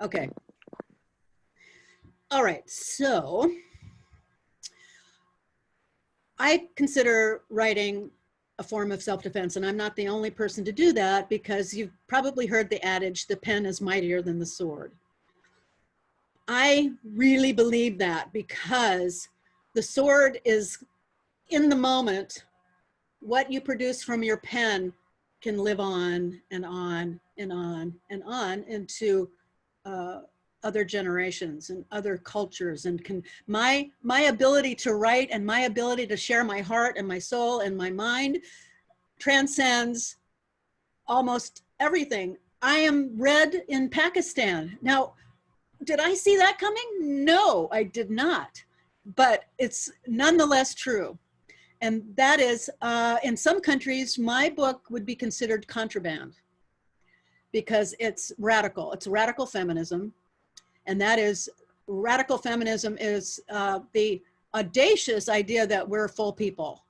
Okay. All right, so I consider writing a form of self-defense, and I'm not the only person to do that, because you've probably heard the adage, the pen is mightier than the sword. I really believe that, because the sword is in the moment. What you produce from your pen can live on and on and on and on into other generations and other cultures, and can my ability to write and my ability to share my heart and my soul and my mind transcends almost everything. I am read in Pakistan. Now, did I see that coming? No, I did not, but it's nonetheless true. And that is, in some countries, my book would be considered contraband, because it's radical. It's radical feminism. And that is, radical feminism is the audacious idea that we're full people.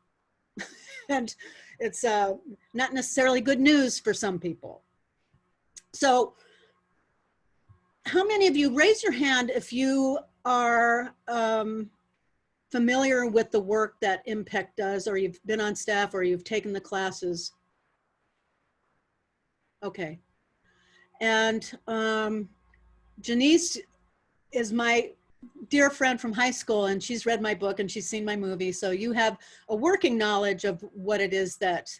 And it's not necessarily good news for some people. So how many of you, raise your hand if you are familiar with the work that Impact does, or you've been on staff, or you've taken the classes? Okay. And Genice is my dear friend from high school, and she's read my book and she's seen my movie. So you have a working knowledge of what it is that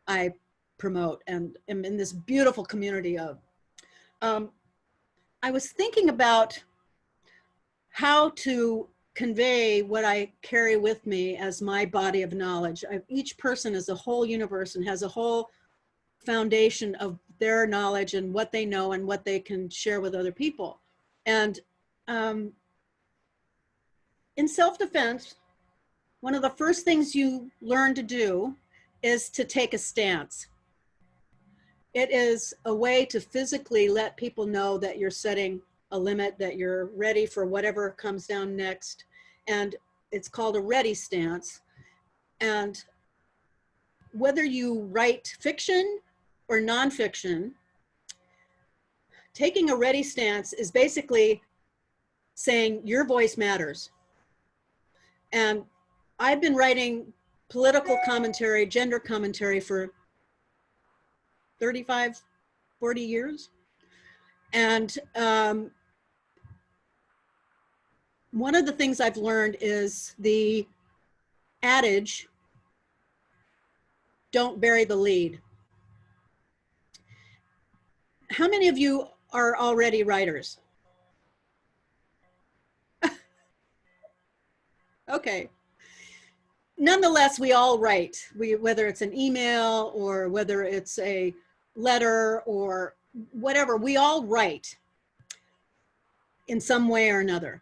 I promote and am in this beautiful community of. I was thinking about how to convey what I carry with me as my body of knowledge. Each person is a whole universe and has a whole foundation of their knowledge and what they know and what they can share with other people. And in self-defense, one of the first things you learn to do is to take a stance. It is a way to physically let people know that you're setting a limit, that you're ready for whatever comes down next. And it's called a ready stance. And whether you write fiction or nonfiction, taking a ready stance is basically saying your voice matters. And I've been writing political commentary, gender commentary for 35, 40 years. And one of the things I've learned is the adage, don't bury the lead. How many of you are already writers? Okay. Nonetheless, we all write, whether it's an email or whether it's a letter or whatever, we all write in some way or another.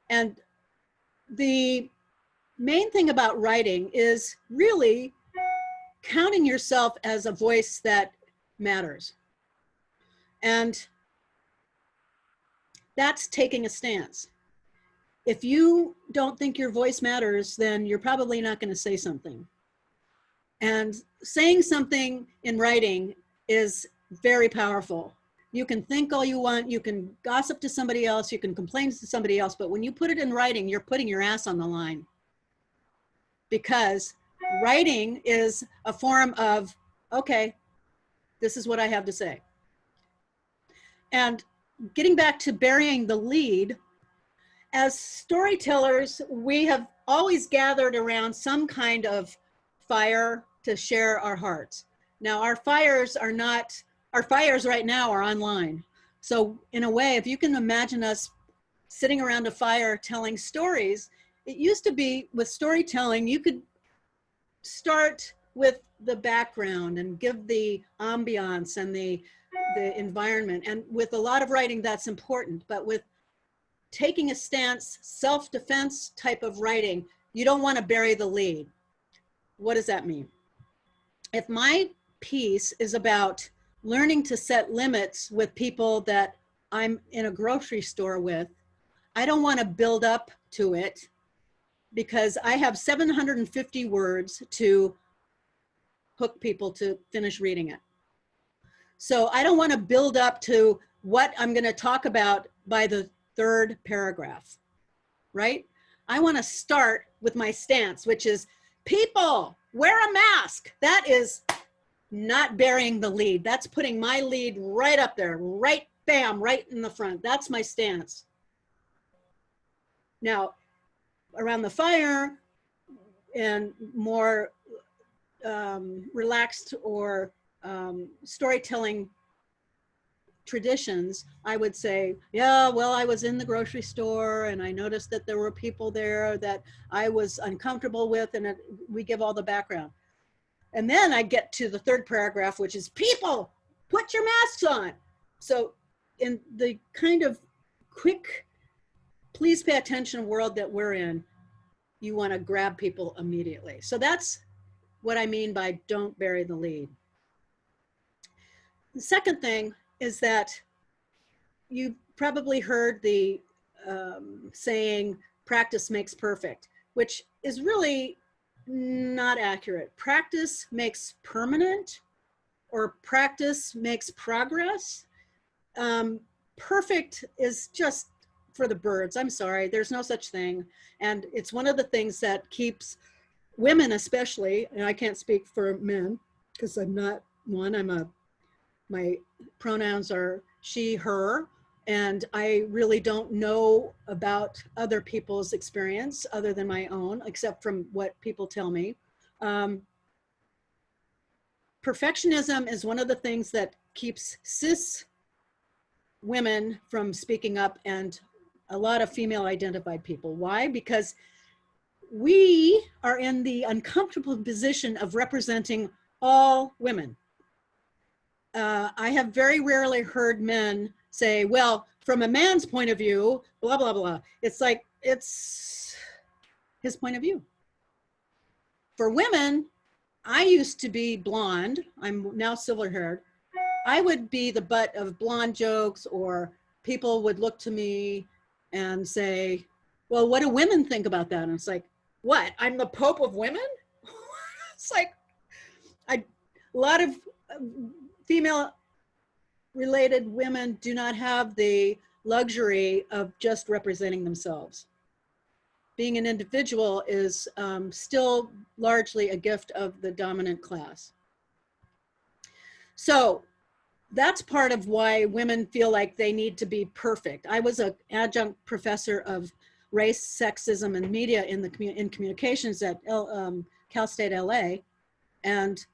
And the main thing about writing is really counting yourself as a voice that matters. And that's taking a stance. If you don't think your voice matters, then you're probably not going to say something. And saying something in writing is very powerful. You can think all you want, you can gossip to somebody else, you can complain to somebody else, but when you put it in writing, you're putting your ass on the line. Because writing is a form of, okay, this is what I have to say. And getting back to burying the lead, as storytellers, we have always gathered around some kind of fire to share our hearts. Now, our fires right now are online. So in a way, if you can imagine us sitting around a fire telling stories, it used to be with storytelling, you could start with the background and give the ambiance and the environment. And with a lot of writing, that's important. But with taking a stance, self-defense type of writing, you don't want to bury the lead. What does that mean? If my piece is about learning to set limits with people that I'm in a grocery store with, I don't want to build up to it because I have 750 words to hook people to finish reading it. So I don't want to build up to what I'm going to talk about by the third paragraph, right? I want to start with my stance, which is people wear a mask. That is not burying the lead. That's putting my lead right up there, right, bam, right in the front. That's my stance. Now, around the fire and more relaxed or storytelling traditions, I would say, yeah, well, I was in the grocery store and I noticed that there were people there that I was uncomfortable with, and we give all the background. And then I get to the third paragraph, which is people, put your masks on. So in the kind of quick, please pay attention world that we're in, you want to grab people immediately. So that's what I mean by don't bury the lead. The second thing is that you've probably heard the saying, practice makes perfect, which is really not accurate. Practice makes permanent, or practice makes progress. Perfect is just for the birds. I'm sorry, there's no such thing. And it's one of the things that keeps women especially, and I can't speak for men because I'm not one, my pronouns are she, her, and I really don't know about other people's experience other than my own, except from what people tell me. Perfectionism is one of the things that keeps cis women from speaking up, and a lot of female identified people. Why? Because we are in the uncomfortable position of representing all women. I have very rarely heard men say, well, from a man's point of view, blah, blah, blah. It's like, it's his point of view. For women, I used to be blonde. I'm now silver haired. I would be the butt of blonde jokes, or people would look to me and say, well, what do women think about that? And it's like, what? I'm the Pope of women? It's like, a lot of female related women do not have the luxury of just representing themselves. Being an individual is still largely a gift of the dominant class. So that's part of why women feel like they need to be perfect. I was an adjunct professor of race, sexism, and media in communications at Cal State LA, and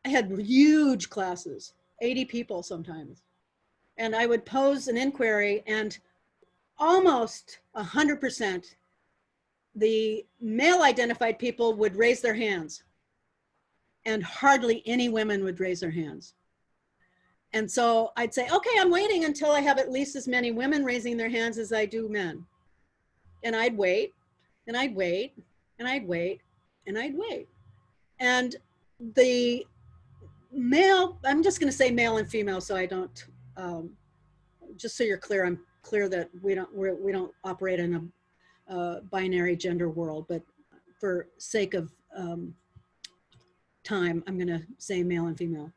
I had huge classes, 80 people sometimes. And I would pose an inquiry, and almost 100% the male identified people would raise their hands, and hardly any women would raise their hands. And so I'd say, okay, I'm waiting until I have at least as many women raising their hands as I do men. And I'd wait, and I'd wait, and I'd wait, and I'd wait. And the male, I'm just going to say male and female, so I don't, just so you're clear, I'm clear that we don't operate in a binary gender world, but for sake of time, I'm going to say male and female.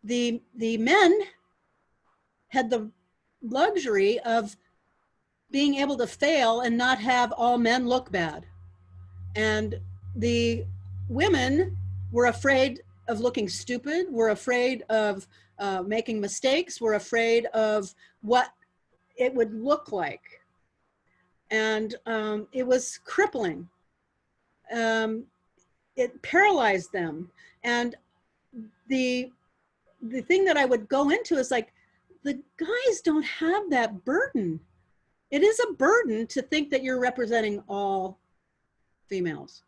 The men had the luxury of being able to fail and not have all men look bad. And the women were afraid of looking stupid, were afraid of making mistakes, were afraid of what it would look like. And it was crippling. It paralyzed them. And the thing that I would go into is like, the guys don't have that burden. It is a burden to think that you're representing all females.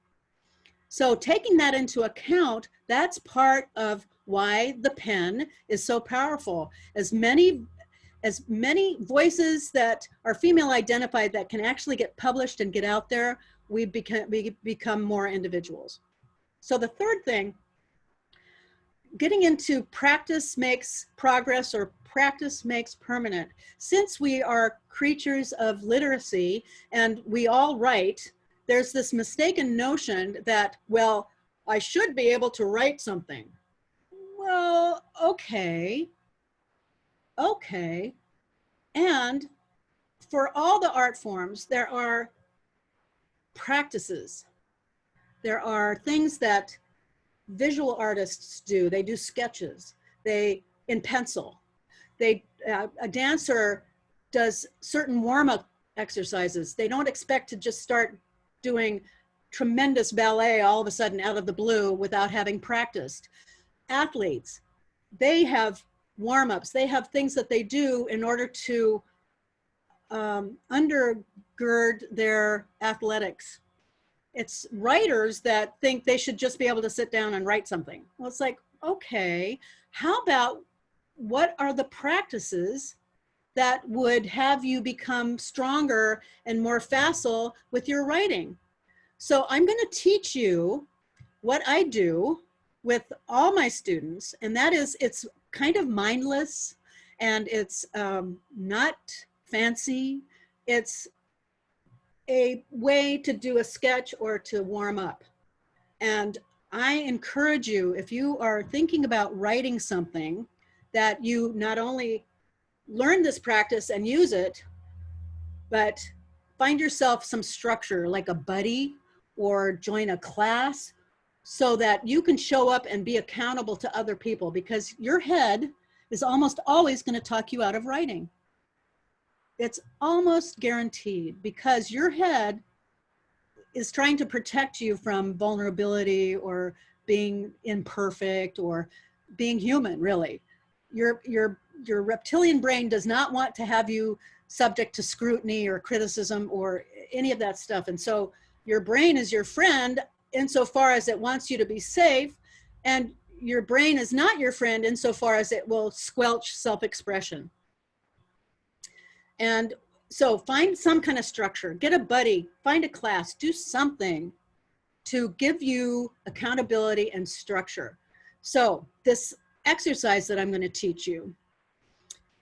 So taking that into account, that's part of why the pen is so powerful. As many voices that are female identified that can actually get published and get out there, we become more individuals. So the third thing, getting into practice makes progress, or practice makes permanent. Since we are creatures of literacy and we all write, there's this mistaken notion that, well, I should be able to write something. Well, okay, okay. And for all the art forms, there are practices. There are things that visual artists do. They do sketches, in pencil. A dancer does certain warm-up exercises. They don't expect to just start doing tremendous ballet all of a sudden out of the blue without having practiced. Athletes, they have warm-ups. They have things that they do in order to undergird their athletics. It's writers that think they should just be able to sit down and write something. Well, it's like, okay, how about what are the practices that would have you become stronger and more facile with your writing? So I'm going to teach you what I do with all my students, and that is, it's kind of mindless and it's not fancy. It's a way to do a sketch or to warm up. And I encourage you, if you are thinking about writing something, that you not only learn this practice and use it, but find yourself some structure like a buddy or join a class so that you can show up and be accountable to other people, because your head is almost always going to talk you out of writing. It's almost guaranteed, because your head is trying to protect you from vulnerability or being imperfect or being human, really. Your reptilian brain does not want to have you subject to scrutiny or criticism or any of that stuff. And so your brain is your friend insofar as it wants you to be safe, and your brain is not your friend insofar as it will squelch self-expression. And so find some kind of structure, get a buddy, find a class, do something to give you accountability and structure. So this exercise that I'm going to teach you,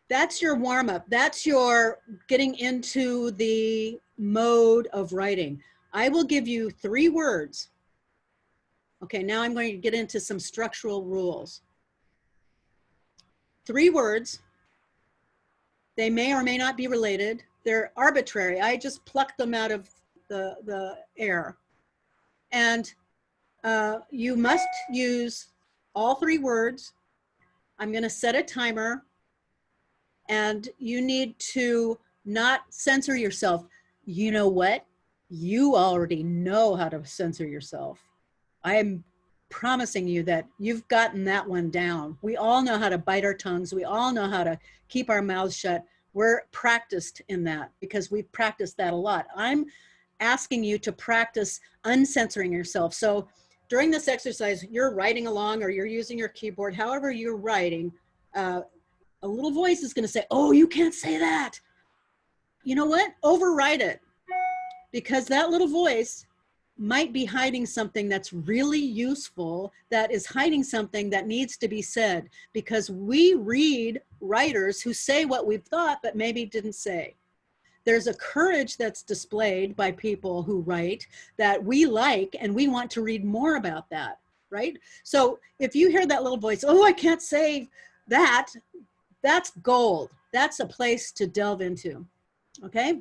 that's your warm-up. That's your getting into the mode of writing. I will give you 3 words. Okay, now I'm going to get into some structural rules. 3 words. They may or may not be related. They're arbitrary. I just plucked them out of the air. And you must use all 3 words. I'm going to set a timer, and you need to not censor yourself. You know what? You already know how to censor yourself. I am promising you that you've gotten that one down. We all know how to bite our tongues. We all know how to keep our mouths shut. We're practiced in that because we've practiced that a lot. I'm asking you to practice uncensoring yourself. So during this exercise, you're writing along or you're using your keyboard, however you're writing, a little voice is going to say, oh, you can't say that. You know what? Override it, because that little voice might be hiding something that's really useful, that is hiding something that needs to be said, because we read writers who say what we've thought but maybe didn't say. There's a courage that's displayed by people who write that we like, and we want to read more about that, right? So if you hear that little voice, oh, I can't say that, that's gold. That's a place to delve into, okay?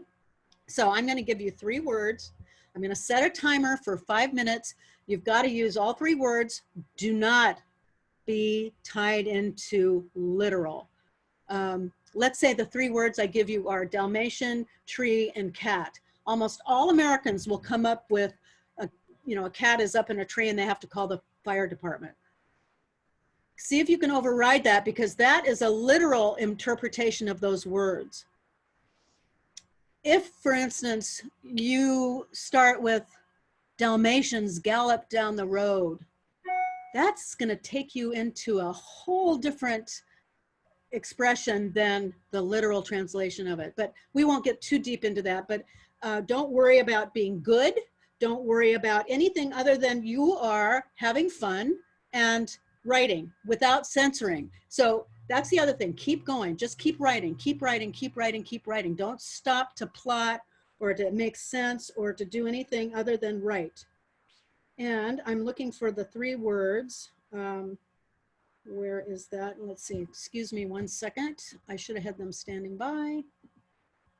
So I'm going to give you 3 words. I'm going to set a timer for 5 minutes. You've got to use all 3 words. Do not be tied into literal. Let's say the 3 words I give you are Dalmatian, tree, and cat. Almost all Americans will come up with, a cat is up in a tree and they have to call the fire department. See if you can override that, because that is a literal interpretation of those words. If, for instance, you start with Dalmatians gallop down the road, that's going to take you into a whole different expression than the literal translation of it. But we won't get too deep into that. But don't worry about being good. Don't worry about anything other than you are having fun and writing without censoring. So that's the other thing. Keep going. Just keep writing, keep writing, keep writing, keep writing. Don't stop to plot or to make sense or to do anything other than write. And I'm looking for the 3 words. Where is that? Let's see. Excuse me 1 second. I should have had them standing by.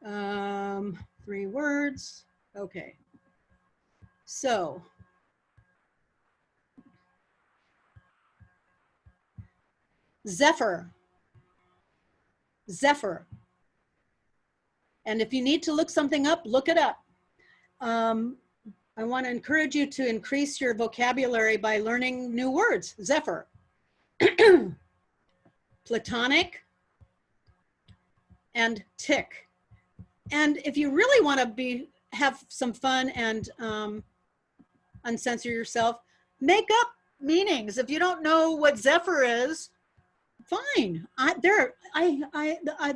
3 words. Okay. So, Zephyr. Zephyr. And if you need to look something up, look it up. I want to encourage you to increase your vocabulary by learning new words. Zephyr. Platonic and tick. And if you really want to have some fun and uncensor yourself, make up meanings. If you don't know what Zephyr is, fine. There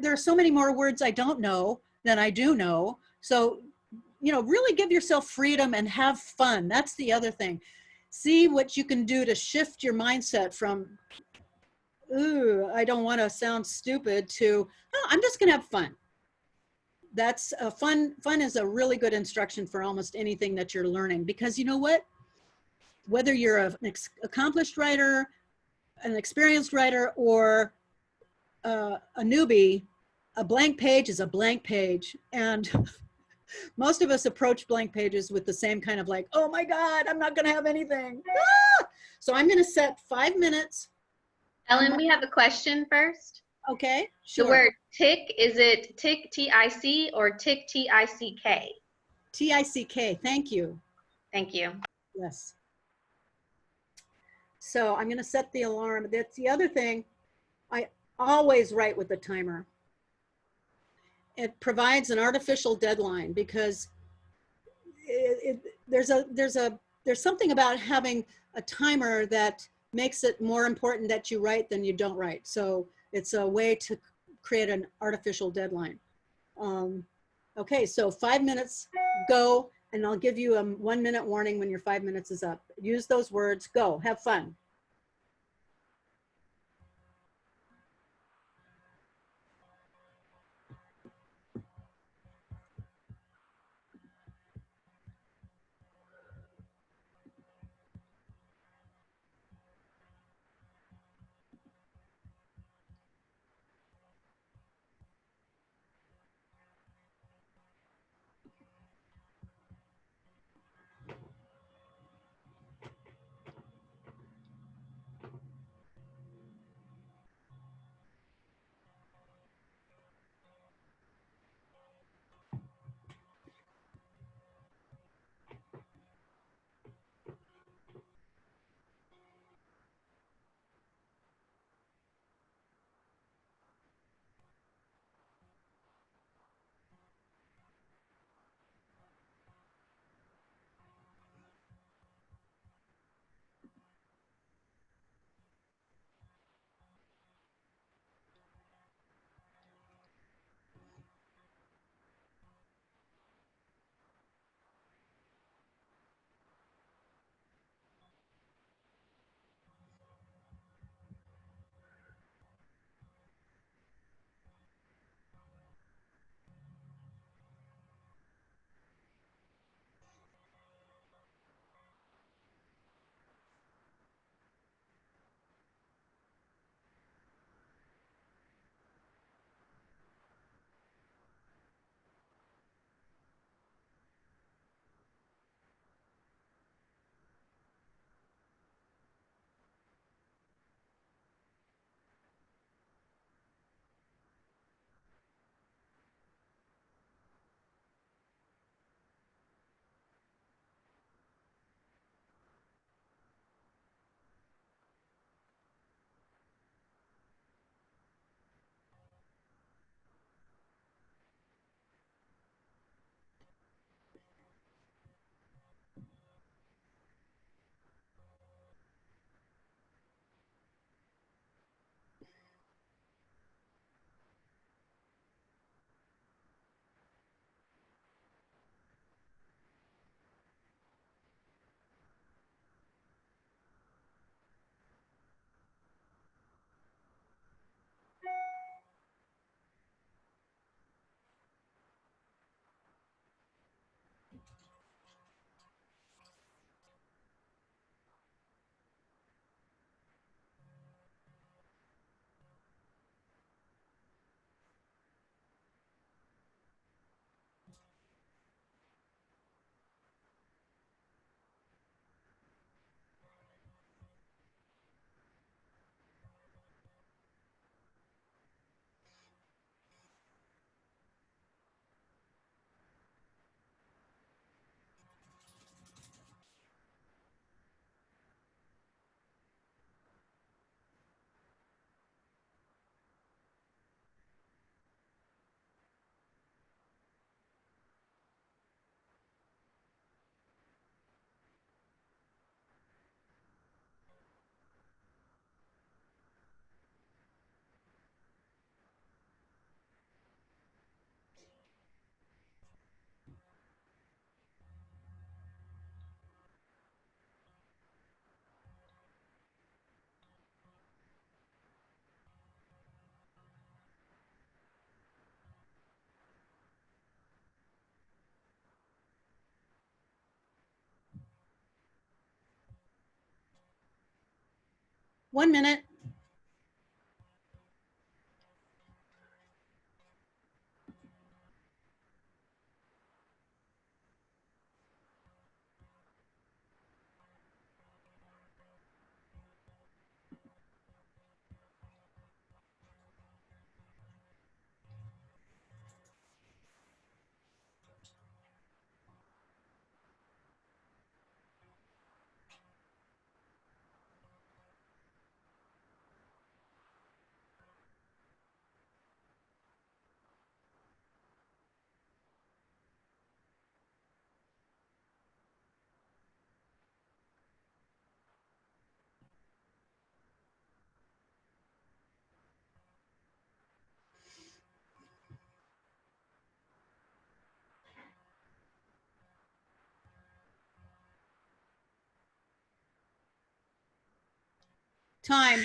are so many more words I don't know than I do know. So, you know, really give yourself freedom and have fun. That's the other thing. See what you can do to shift your mindset from, ooh, I don't want to sound stupid, to, oh, I'm just going to have fun. That's fun. Fun is a really good instruction for almost anything that you're learning, because you know what? Whether you're an accomplished writer, an experienced writer, or a newbie, a blank page is a blank page. And most of us approach blank pages with the same kind of like, oh my God, I'm not going to have anything. Ah! So I'm going to set 5 minutes. Ellen, we have a question first. Okay, sure. The word tick, is it tick, T-I-C, or tick, T-I-C-K? T-I-C-K, thank you. Thank you. Yes. So I'm going to set the alarm. That's the other thing. I always write with a timer. It provides an artificial deadline, because there's something about having a timer that makes it more important that you write than you don't write. So it's a way to create an artificial deadline. Okay, so 5 minutes, go, and I'll give you a 1 minute warning when your 5 minutes is up. Use those words, go, have fun. 1 minute. Time.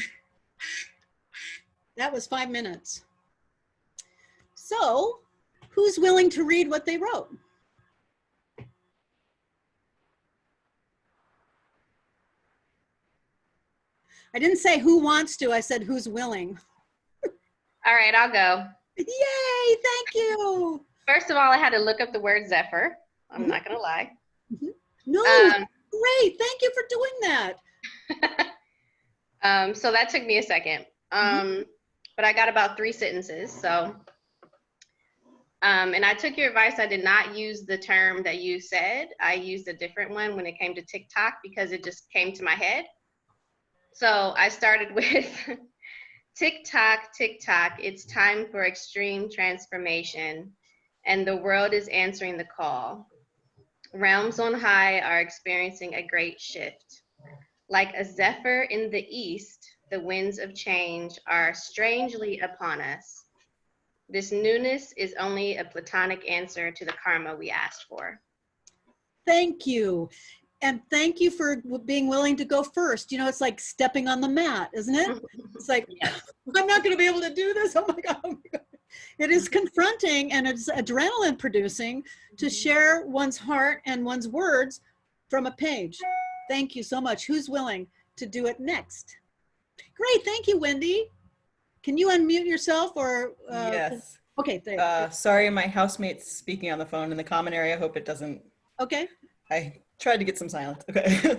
That was 5 minutes. So, who's willing to read what they wrote? I didn't say who wants to, I said who's willing. All right, I'll go. Yay, thank you. First of all, I had to look up the word Zephyr. I'm not gonna lie. No, great, thank you for doing that. So that took me a second. But I got about 3 sentences. So, and I took your advice. I did not use the term that you said. I used a different one when it came to TikTok because it just came to my head. So I started with tick-tock, tick-tock. It's time for extreme transformation, and the world is answering the call. Realms on high are experiencing a great shift. Like a zephyr in the east, the winds of change are strangely upon us. This newness is only a platonic answer to the karma we asked for. Thank you. And thank you for being willing to go first. You know, it's like stepping on the mat, isn't it? It's like, Yes. I'm not going to be able to do this. Oh my God. Oh my God. It is confronting and it's adrenaline producing to share one's heart and one's words from a page. Thank you so much. Who's willing to do it next? Great. Thank you, Wendy. Can you unmute yourself or? Yes. Okay. There. Sorry, my housemate's speaking on the phone in the common area. I hope it doesn't. Okay. I tried to get some silence. Okay.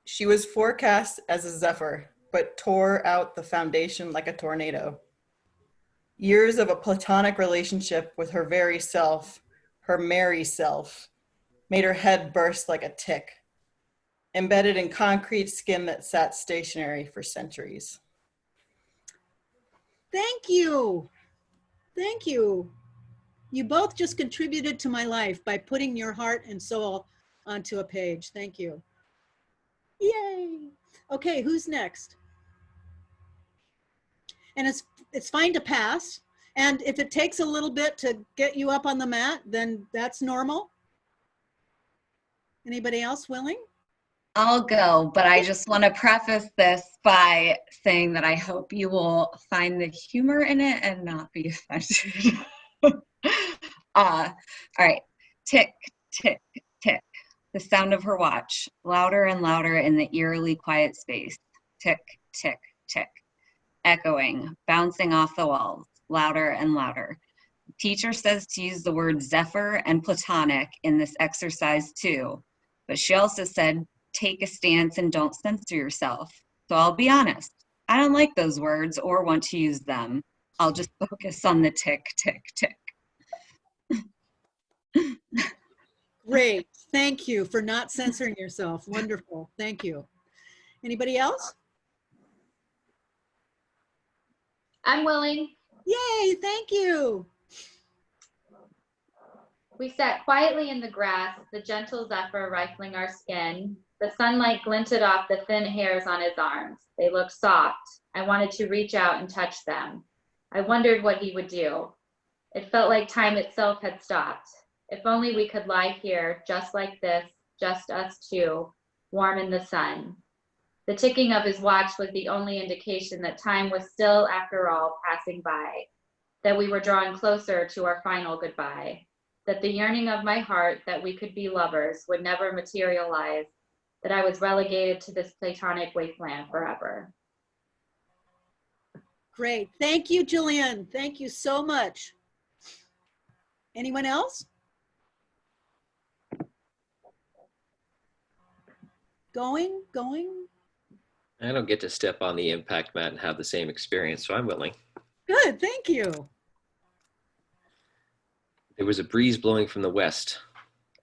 She was forecast as a zephyr, but tore out the foundation like a tornado. Years of a platonic relationship with her very self, her merry self, made her head burst like a tick, embedded in concrete skin that sat stationary for centuries. Thank you. Thank you. You both just contributed to my life by putting your heart and soul onto a page. Thank you. Yay. Okay, who's next? And it's fine to pass. And if it takes a little bit to get you up on the mat, then that's normal. Anybody else willing? I'll go, but I just want to preface this by saying that I hope you will find the humor in it and not be offended. All right. Tick, tick, tick. The sound of her watch, louder and louder in the eerily quiet space. Tick, tick, tick. Echoing, bouncing off the walls, louder and louder. The teacher says to use the word zephyr and platonic in this exercise too, but she also said, take a stance and don't censor yourself. So I'll be honest, I don't like those words or want to use them. I'll just focus on the tick, tick, tick. Great. Thank you for not censoring yourself. Wonderful. Thank you. Anybody else? I'm willing. Yay. Thank you. We sat quietly in the grass, the gentle zephyr rifling our skin. The sunlight glinted off the thin hairs on his arms. They looked soft. I wanted to reach out and touch them. I wondered what he would do. It felt like time itself had stopped. If only we could lie here, just like this, just us two, warm in the sun. The ticking of his watch was the only indication that time was still, after all, passing by, that we were drawing closer to our final goodbye, that the yearning of my heart that we could be lovers would never materialize, that I was relegated to this platonic wasteland forever. Great. Thank you, Jillian. Thank you so much. Anyone else? Going? I don't get to step on the impact mat and have the same experience, so I'm willing. Good, thank you. There was a breeze blowing from the west.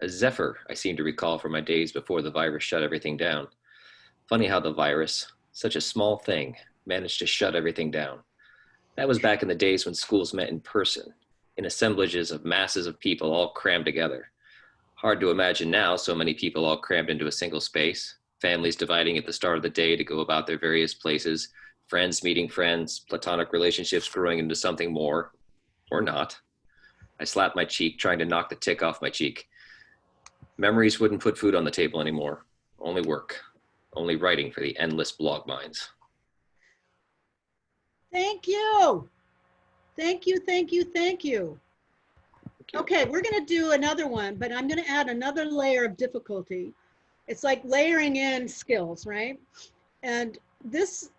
A zephyr, I seem to recall from my days before the virus shut everything down. Funny how the virus, such a small thing, managed to shut everything down. That was back in the days when schools met in person, in assemblages of masses of people all crammed together. Hard to imagine now, so many people all crammed into a single space, families dividing at the start of the day to go about their various places, friends meeting friends, platonic relationships growing into something more, or not. I slapped my cheek, trying to knock the tick off my cheek. Memories wouldn't put food on the table anymore. Only work. Only writing for the endless blog minds. Thank you. Thank you. Okay, we're going to do another one, but I'm going to add another layer of difficulty. It's like layering in skills, right? And this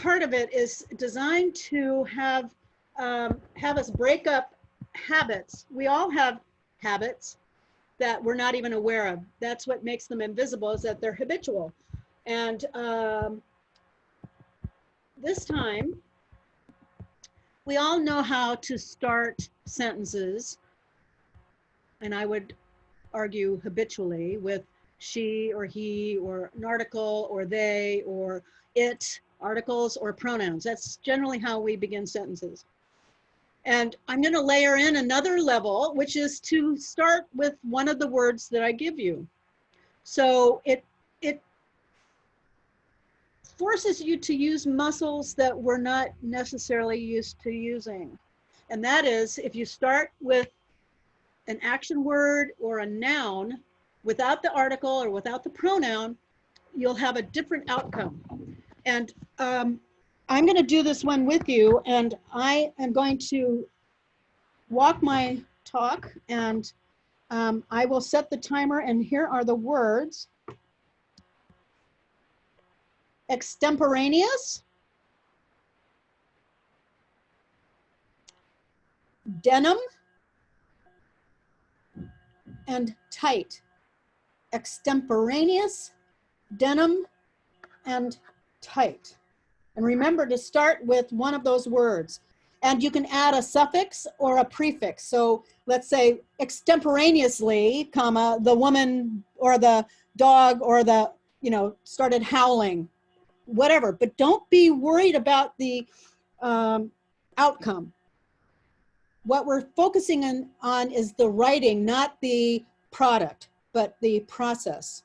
part of it is designed to have us break up habits. We all have habits that we're not even aware of. That's what makes them invisible, is that they're habitual. And this time, we all know how to start sentences, and I would argue habitually, with she or he or an article or they or it, articles or pronouns. That's generally how we begin sentences. And I'm going to layer in another level, which is to start with one of the words that I give you. So it forces you to use muscles that we're not necessarily used to using. And that is, if you start with an action word or a noun without the article or without the pronoun, you'll have a different outcome. And I'm going to do this one with you, and I am going to walk my talk, and I will set the timer, and here are the words. Extemporaneous, denim, and tight. Extemporaneous, denim, and tight. And remember to start with one of those words. And you can add a suffix or a prefix. So let's say extemporaneously, comma, the woman or the dog or the, started howling, whatever. But don't be worried about the outcome. What we're focusing on is the writing, not the product, but the process.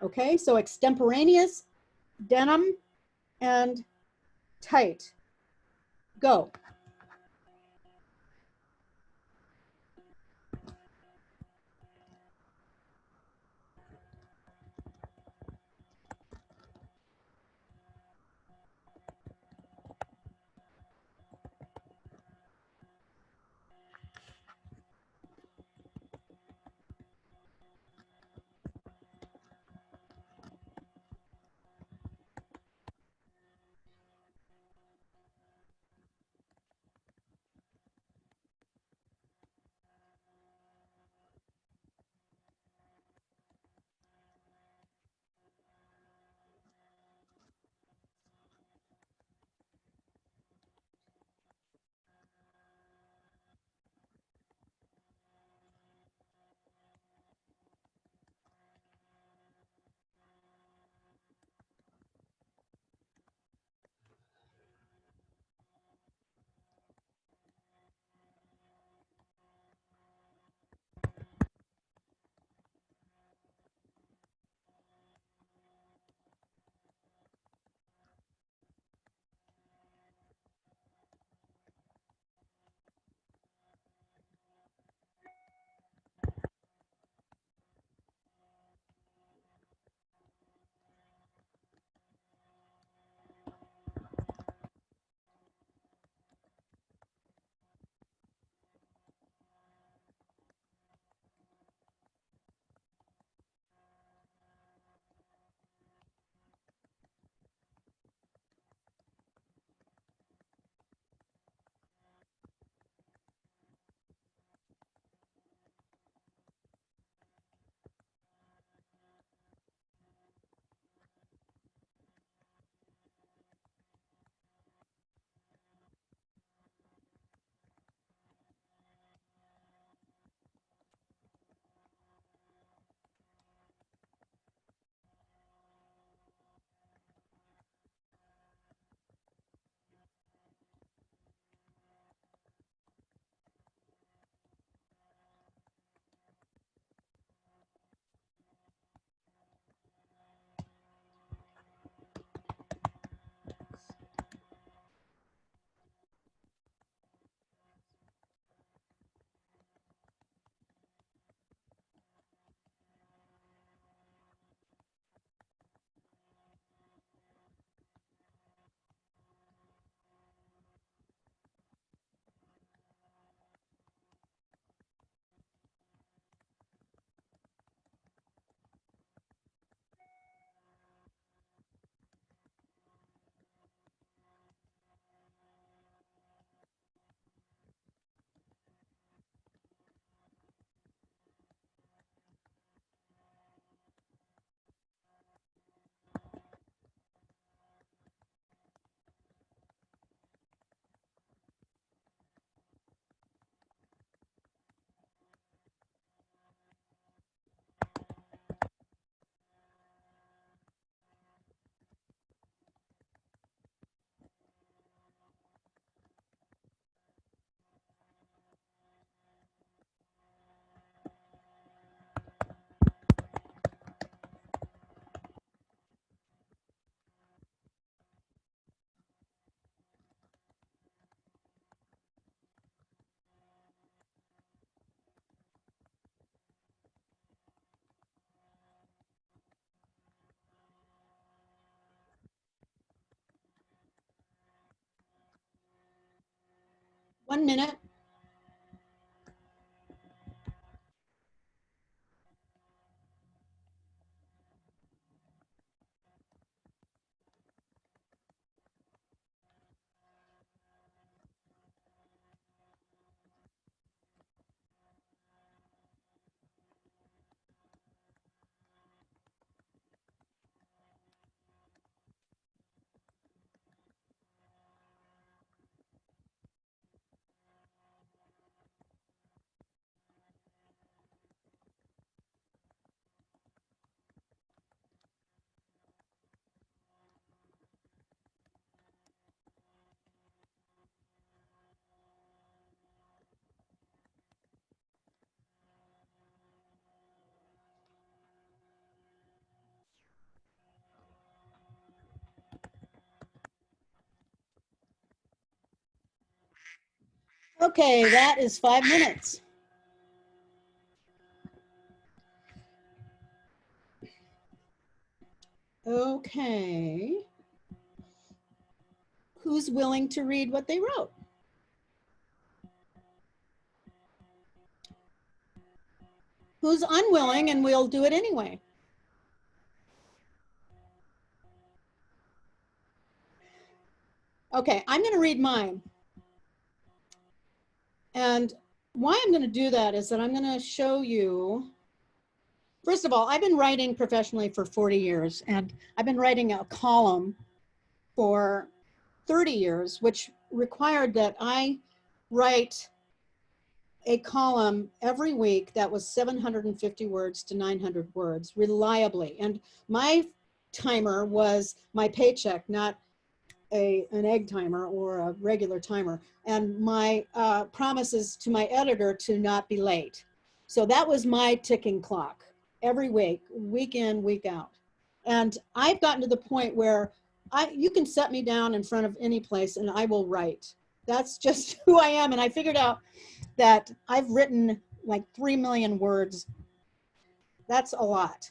Okay, so extemporaneous, denim, and tight. Go. 1 minute. Okay, that is 5 minutes. Okay. Who's willing to read what they wrote? Who's unwilling and we'll do it anyway? Okay, I'm going to read mine. And why I'm going to do that is that I'm going to show you, first of all, I've been writing professionally for 40 years, and I've been writing a column for 30 years, which required that I write a column every week that was 750 words to 900 words reliably. And my timer was my paycheck, not an egg timer or a regular timer. And my promises to my editor to not be late. So that was my ticking clock every week, week in, week out. And I've gotten to the point where you can set me down in front of any place and I will write. That's just who I am. And I figured out that I've written like 3 million words. That's a lot.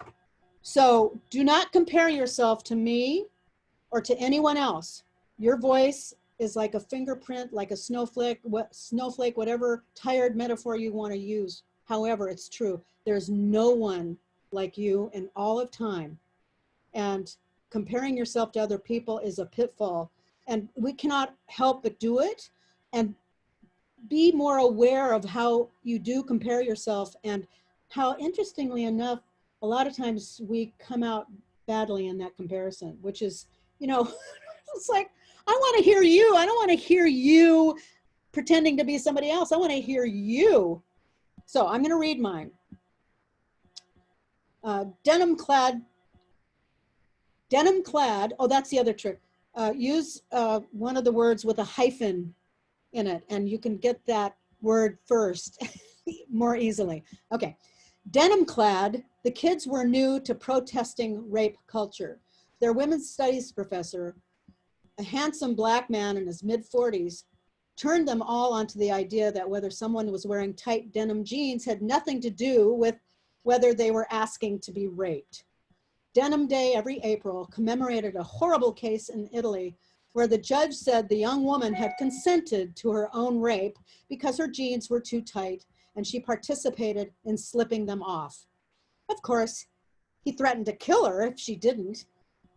So do not compare yourself to me or to anyone else. Your voice is like a fingerprint, like a snowflake, whatever tired metaphor you want to use. However, it's true. There's no one like you in all of time. And comparing yourself to other people is a pitfall. And we cannot help but do it. And be more aware of how you do compare yourself and how, interestingly enough, a lot of times we come out badly in that comparison, which is, you know, it's like, I want to hear you. I don't want to hear you pretending to be somebody else. I want to hear you. So I'm going to read mine. Denim clad. Oh, that's the other trick. Use one of the words with a hyphen in it, and you can get that word first more easily. Okay. Denim clad, the kids were new to protesting rape culture. Their women's studies professor, a handsome black man in his mid-40s, turned them all onto the idea that whether someone was wearing tight denim jeans had nothing to do with whether they were asking to be raped. Denim Day every April commemorated a horrible case in Italy where the judge said the young woman had consented to her own rape because her jeans were too tight and she participated in slipping them off. Of course, he threatened to kill her if she didn't.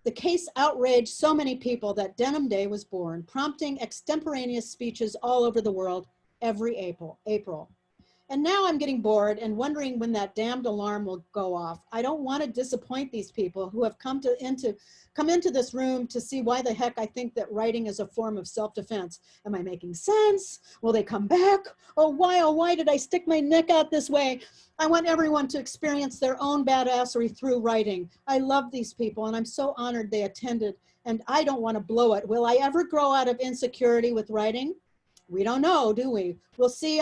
The case outraged so many people that Denim Day was born, prompting extemporaneous speeches all over the world every April. And now I'm getting bored and wondering when that damned alarm will go off. I don't want to disappoint these people who have come into this room to see why the heck I think that writing is a form of self-defense. Am I making sense? Will they come back? Oh, why did I stick my neck out this way? I want everyone to experience their own badassery through writing. I love these people and I'm so honored they attended, and I don't want to blow it. Will I ever grow out of insecurity with writing? We don't know, do we? We'll see.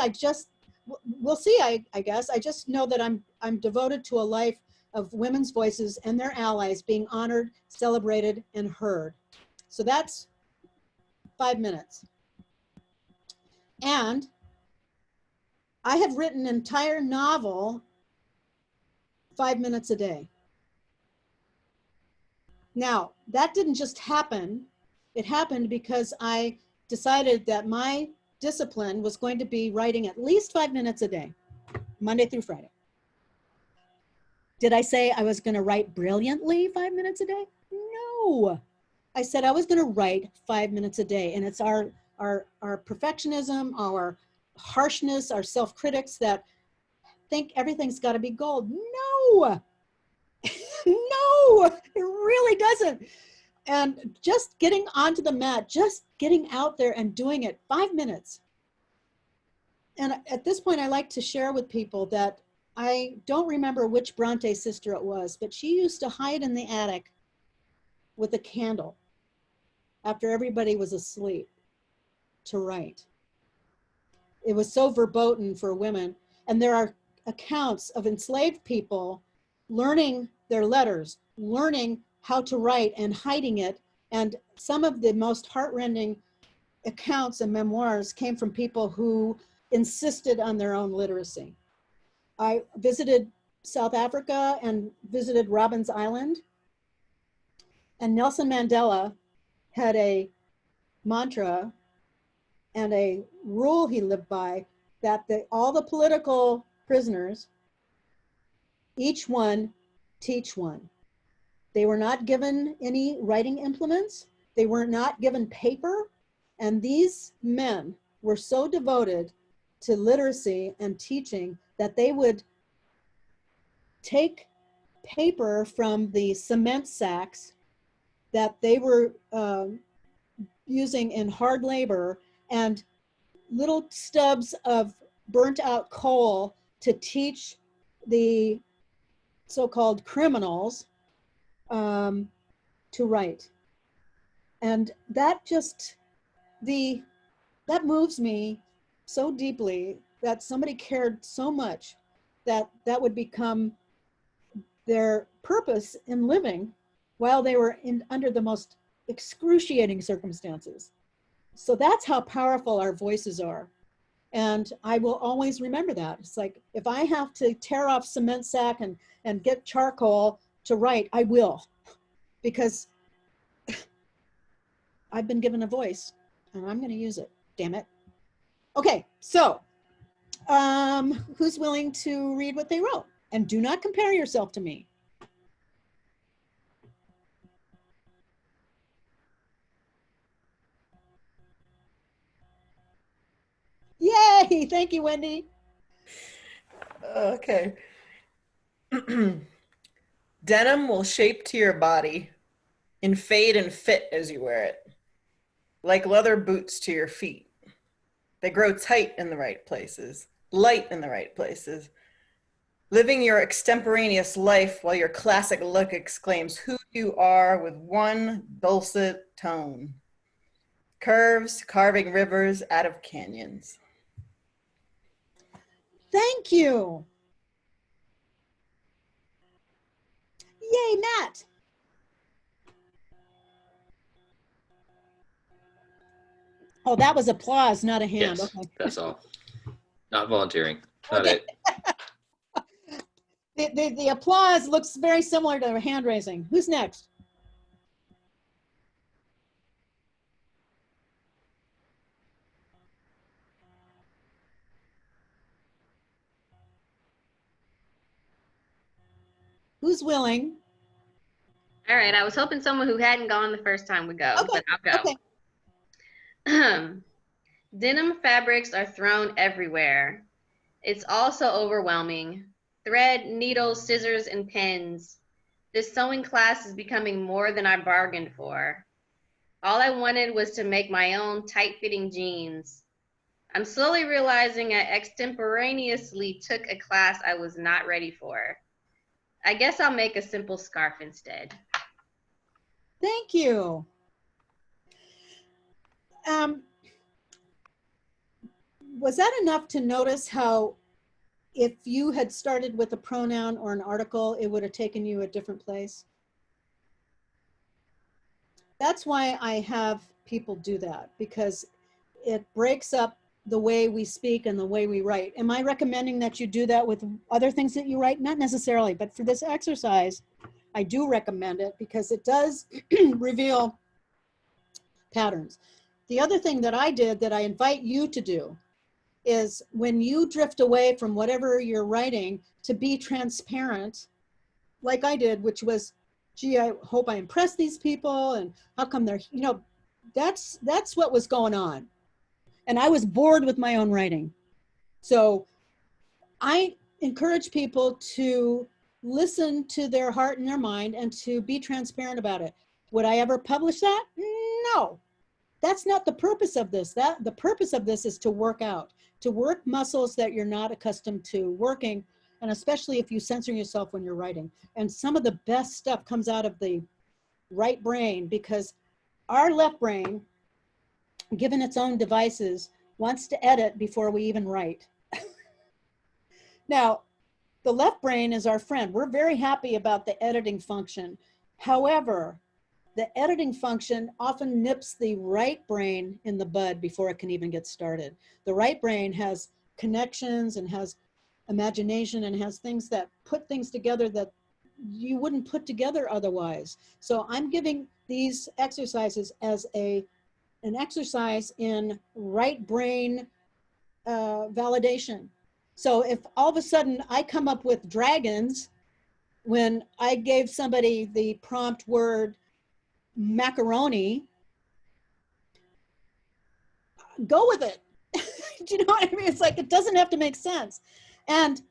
We'll see, I guess. I just know that I'm devoted to a life of women's voices and their allies being honored, celebrated, and heard. So that's 5 minutes. And I have written an entire novel 5 minutes a day. Now, that didn't just happen. It happened because I decided that my discipline was going to be writing at least 5 minutes a day, Monday through Friday. Did I say I was going to write brilliantly 5 minutes a day? No. I said I was going to write 5 minutes a day. And it's our perfectionism, our harshness, our self-critics that think everything's got to be gold. No. No, it really doesn't. And just getting onto the mat, just getting out there and doing it 5 minutes. And at this point, I like to share with people that I don't remember which Bronte sister it was, but she used to hide in the attic with a candle after everybody was asleep to write. It was so verboten for women. And there are accounts of enslaved people learning their letters, learning how to write and hiding it. And some of the most heartrending accounts and memoirs came from people who insisted on their own literacy. I visited South Africa and visited Robben's Island. And Nelson Mandela had a mantra and a rule he lived by that all the political prisoners, each one teach one. They were not given any writing implements. They were not given paper. And these men were so devoted to literacy and teaching that they would take paper from the cement sacks that they were using in hard labor and little stubs of burnt out coal to teach the so-called criminals to write. And that that moves me so deeply that somebody cared so much that that would become their purpose in living while they were under the most excruciating circumstances. So that's how powerful our voices are. And I will always remember that. It's like, if I have to tear off cement sack and get charcoal to write, I will, because I've been given a voice and I'm going to use it, damn it. Okay, so who's willing to read what they wrote? And do not compare yourself to me. Yay, thank you, Wendy. Okay. Denim will shape to your body and fade and fit as you wear it, like leather boots to your feet. They grow tight in the right places, light in the right places, living your extemporaneous life while your classic look exclaims who you are with one dulcet tone. Curves carving rivers out of canyons. Thank you. Yay, Matt. Oh, that was applause, not a hand. Yes, Okay. that's all. Not volunteering. Not Okay. it. The applause looks very similar to hand raising. Who's next? Who's willing? All right, I was hoping someone who hadn't gone the first time would go, Okay, but I'll go. okay. Denim fabrics are thrown everywhere. It's all so overwhelming. Thread, needles, scissors, and pins. This sewing class is becoming more than I bargained for. All I wanted was to make my own tight-fitting jeans. I'm slowly realizing I extemporaneously took a class I was not ready for. I guess I'll make a simple scarf instead. Thank you. Was that enough to notice how if you had started with a pronoun or an article, it would have taken you a different place? That's why I have people do that, because it breaks up the way we speak and the way we write. Am I recommending that you do that with other things that you write? Not necessarily, but for this exercise, I do recommend it because it does reveal patterns. The other thing that I did that I invite you to do is when you drift away from whatever you're writing, to be transparent, like I did, which was, gee, I hope I impress these people, and how come they're, you know, that's what was going on. And I was bored with my own writing. So I encourage people to listen to their heart and their mind and to be transparent about it. Would I ever publish that? No. That's not the purpose of this. The purpose of this is to work out, to work muscles that you're not accustomed to working, and especially if you censor yourself when you're writing. And some of the best stuff comes out of the right brain, because our left brain, given its own devices, wants to edit before we even write. Now, the left brain is our friend. We're very happy about the editing function. However, the editing function often nips the right brain in the bud before it can even get started. The right brain has connections and has imagination and has things that put things together that you wouldn't put together otherwise. So I'm giving these exercises as an exercise in right brain validation. So if all of a sudden I come up with dragons when I gave somebody the prompt word macaroni, go with it. Do you know what I mean? It's like, it doesn't have to make sense. And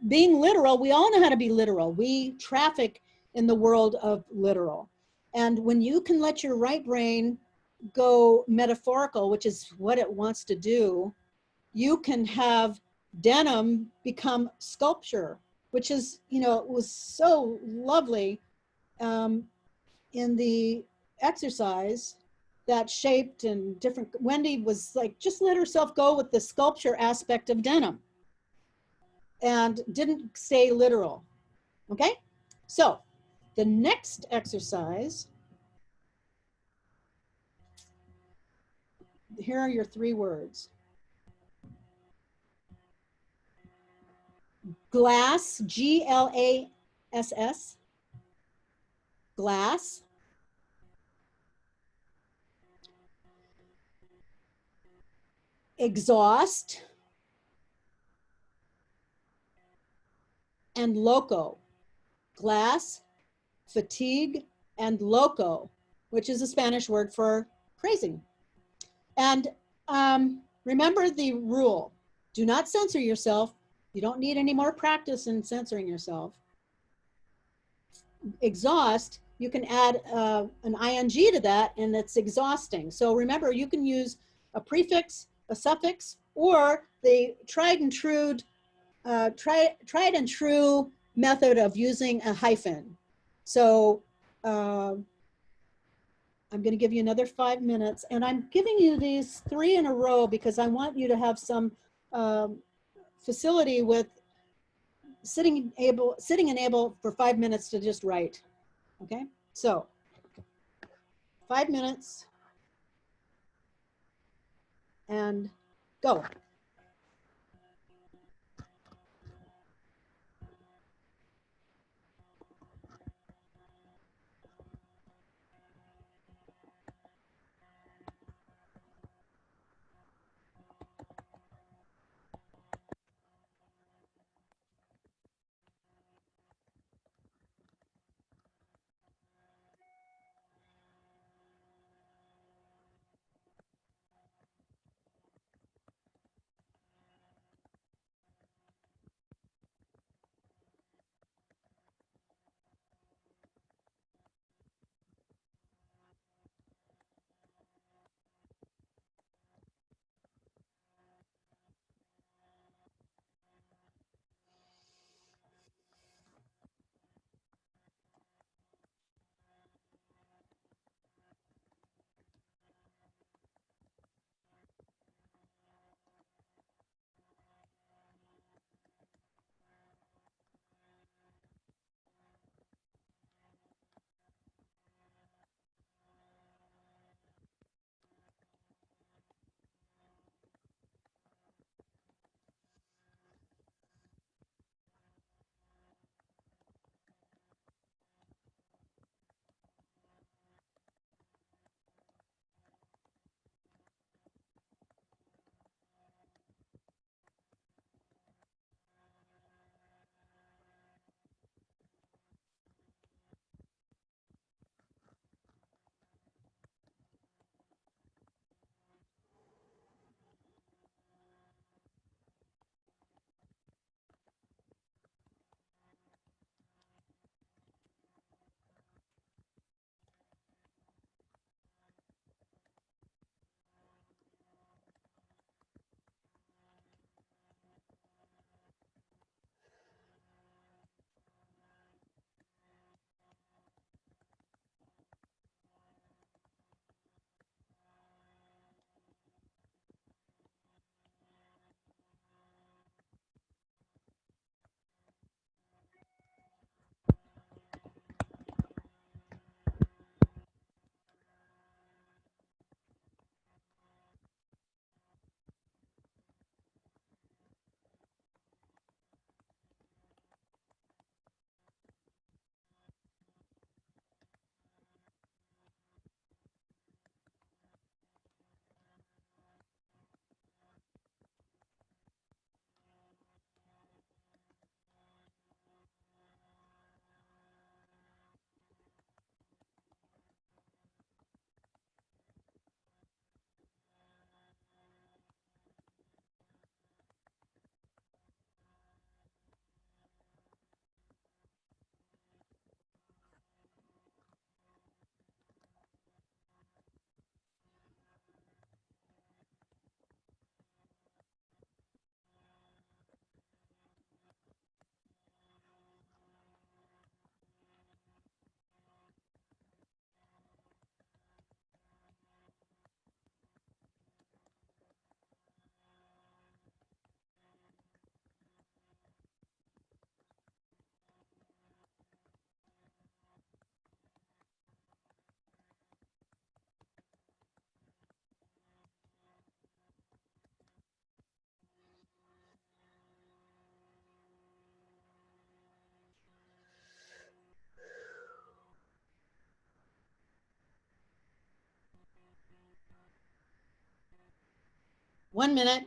being literal, we all know how to be literal. We traffic in the world of literal. And when you can let your right brain go metaphorical, which is what it wants to do, you can have denim become sculpture, which is, you know, it was so lovely in the exercise that shaped and different. Wendy was like, just let herself go with the sculpture aspect of denim and didn't stay literal. Okay, so the next exercise, here are your 3 words. Glass, Glass, glass. Exhaust, and loco. Glass, fatigue, and loco, which is a Spanish word for crazy. And remember the rule: do not censor yourself. You don't need any more practice in censoring yourself. Exhaust, you can add an ing to that, and it's exhausting. So remember, you can use a prefix, a suffix, or the tried and true method of using a hyphen. So I'm going to give you another 5 minutes, and I'm giving you these 3 in a row because I want you to have some facility with sitting and able for 5 minutes to just write. Okay, so 5 minutes and go. 1 minute.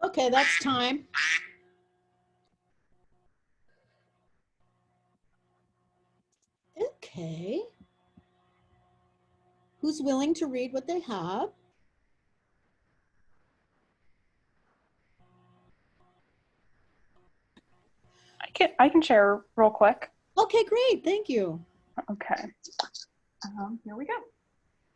Okay, that's time. Okay. Who's willing to read what they have? I can share real quick. Okay, great. Thank you. Okay. Here we go.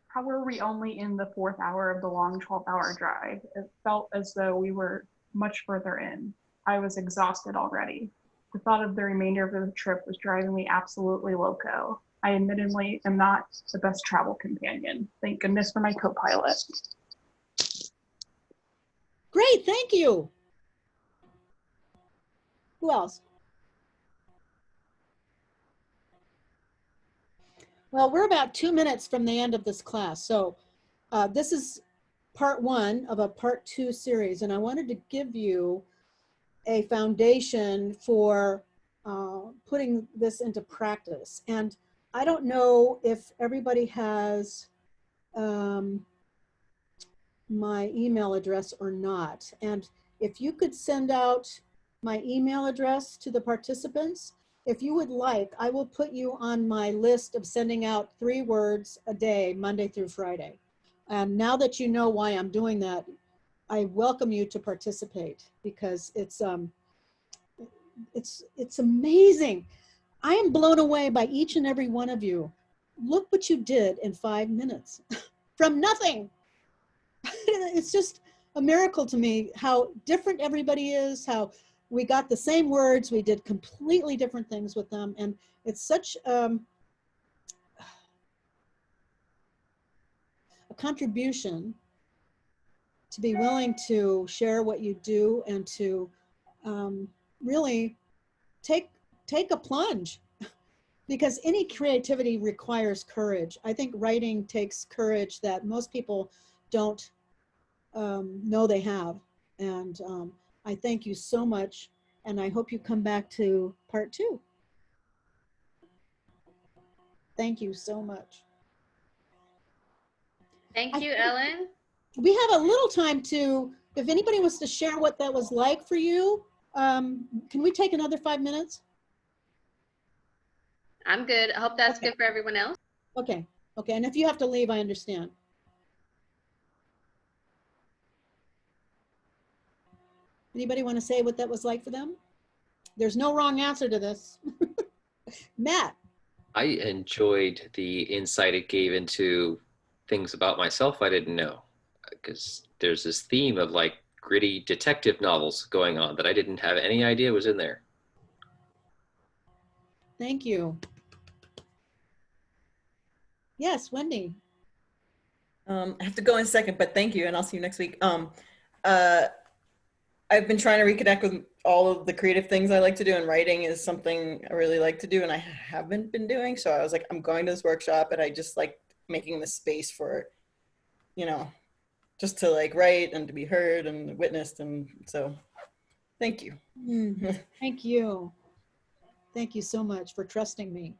How were we only in the 4th hour of the long 12-hour drive? It felt as though we were much further in. I was exhausted already. The thought of the remainder of the trip was driving me absolutely loco. I admittedly am not the best travel companion. Thank goodness for my co-pilot. Great, thank you. Who else? Well, we're about 2 minutes from the end of this class. So this is part 1 of a part 2 series. And I wanted to give you a foundation for putting this into practice. And I don't know if everybody has my email address or not. And if you could send out my email address to the participants, if you would like, I will put you on my list of sending out 3 words a day, Monday through Friday. And now that you know why I'm doing that, I welcome you to participate because it's amazing. I am blown away by each and every one of you. Look what you did in 5 minutes from nothing. It's just a miracle to me how different everybody is, how we got the same words, we did completely different things with them. And it's such a contribution to be willing to share what you do and to really take a plunge, because any creativity requires courage. I think writing takes courage that most people don't know they have. And I thank you so much, and I hope you come back to part 2. Thank you so much. Thank you, Ellen. We have a little time to, if anybody wants to share what that was like for you, can we take another 5 minutes? I'm good. I hope that's Okay. good for everyone else. Okay, okay, and if you have to leave, I understand. Anybody want to say what that was like for them? There's no wrong answer to this. Matt. I enjoyed the insight it gave into things about myself I didn't know, because there's this theme of like gritty detective novels going on that I didn't have any idea was in there. Thank you. Yes, Wendy. I have to go in a second, but thank you, and I'll see you next week. I've been trying to reconnect with all of the creative things I like to do, and writing is something I really like to do, and I haven't been doing. So I was like, I'm going to this workshop, and I just like making the space for, you know, just to like write and to be heard and witnessed. And so thank you. Thank you. Thank you so much for trusting me.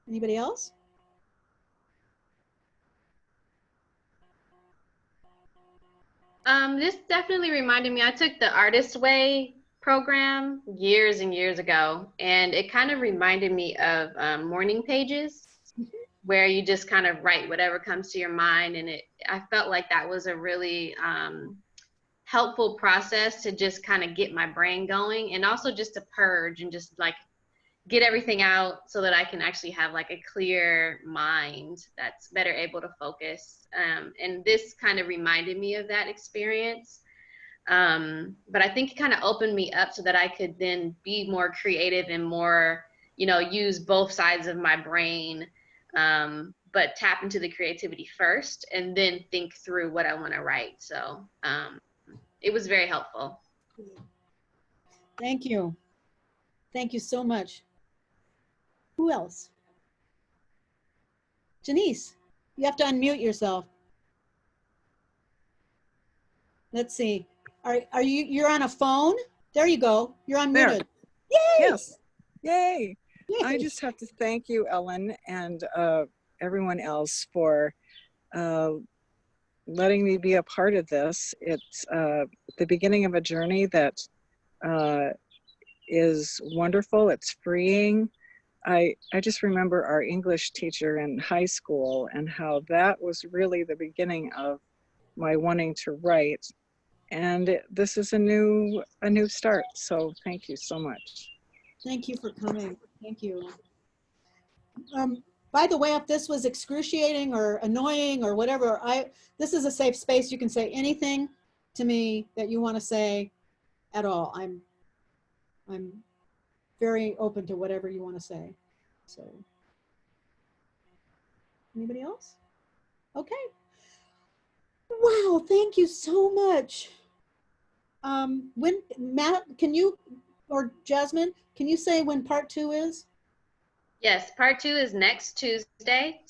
Anybody else? This definitely reminded me, I took the Artist Way program years and years ago, and it kind of reminded me of morning pages. where you just kind of write whatever comes to your mind. And I felt like that was a really helpful process to just kind of get my brain going, and also just to purge and just like get everything out so that I can actually have like a clear mind that's better able to focus. And this kind of reminded me of that experience. But I think it kind of opened me up so that I could then be more creative and more, you know, use both sides of my brain, but tap into the creativity first and then think through what I want to write. So it was very helpful. Thank you. Thank you so much. Who else? Janice, you have to unmute yourself. Let's see. Are you're on a phone? There you go. You're unmuted. Yay! Yes. Yay. Yay! I just have to thank you, Ellen, and everyone else for letting me be a part of this. It's the beginning of a journey that is wonderful. It's freeing. I just remember our English teacher in high school and how that was really the beginning of my wanting to write. And this is a new start. So thank you so much. Thank you for coming. Thank you. By the way, if this was excruciating or annoying or whatever, this is a safe space. You can say anything to me that you want to say at all. I'm very open to whatever you want to say. So, anybody else? Okay. Wow, thank you so much. When Matt, can you, or Jasmine, can you say when part 2 is? Yes, part 2 is next Tuesday.